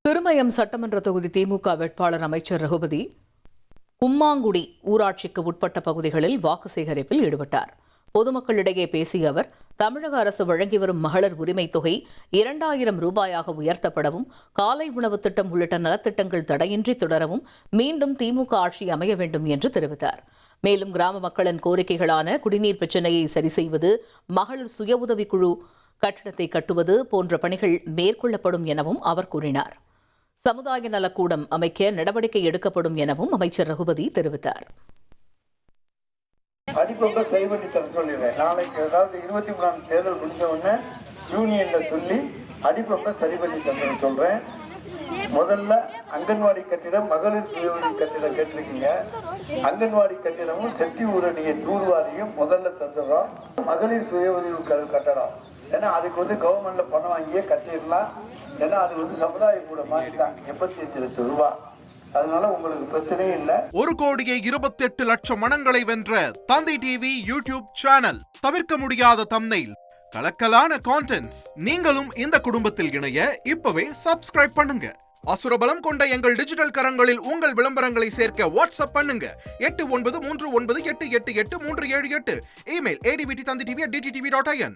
திருமயம் சட்டமன்ற தொகுதி திமுக வேட்பாளர் அமைச்சர் ரகுபதி கும்மாங்குடி ஊராட்சிக்கு உட்பட்ட பகுதிகளில் வாக்கு சேகரிப்பில் ஈடுபட்டார். பொதுமக்களிடையே பேசிய அவர், தமிழக அரசு வழங்கி வரும் மகளிர் உரிமைத் தொகை 2000 ரூபாயாக உயர்த்தப்படவும், காலை உணவு திட்டம் உள்ளிட்ட நலத்திட்டங்கள் தடையின்றி தொடரவும் மீண்டும் திமுக ஆட்சி அமைய வேண்டும் என்று தெரிவித்தார். மேலும் கிராம மக்களின் கோரிக்கைகளான குடிநீர் பிரச்சினையை சரி செய்வது, மகளிர் சுய உதவிக்குழு கட்டிடத்தை கட்டுவது போன்ற பணிகள் மேற்கொள்ளப்படும் எனவும் அவர் கூறினார். சமுதாய நலக்கூடம் அமைக்க நடவடிக்கை எடுக்கப்படும் எனவும் அமைச்சர் ரகுபதி தெரிவித்தார். அடிப்பொங்க கைவண்டி தர சொல்லிடுறேன். நாளைக்கு அதாவது 23ஆம் தேர்தல் முடிஞ்ச உடனே யூனியன்ல சொல்லி அடிப்பொங்க சரி பண்ணி தர சொல்றேன். முதல்ல அங்கன்வாடி கட்டிடம், மகளிர் சுய உதவி கட்டிடம் கேட்டிருக்கீங்க. அங்கன்வாடி கட்டிடமும் செட்டி ஊரணியை தூர்வாரியும் முதல்ல தந்துடுறோம். மகளிர் சுய உதவி கட்டடம், ஏன்னா அதுக்கு கவர்மெண்ட்ல பணம் வாங்கியே கட்டிடலாம். ஏன்னா அது சமுதாய கூட மாற்றிட்டாங்க. 85 லட்சம் ரூபாய். அதனால உங்களுக்கு பிரச்சனையே இல்லை. 1,28,00,000 மனங்களை வென்ற தந்தி டிவி யூடியூப் சேனல். தவிர்க்க முடியாத தம்ப்நெயில், கலக்கலான கான்டென்ட்ஸ். நீங்களும் இந்த குடும்பத்தில் இணைய இப்பவே சப்ஸ்கிரைப் பண்ணுங்க. அசுரபலம் கொண்ட எங்கள் டிஜிட்டல் கரங்களில் உங்கள் விளம்பரங்களை சேர்க்க வாட்ஸ்அப் பண்ணுங்க. 8939888378. Email advttv@dttv.in.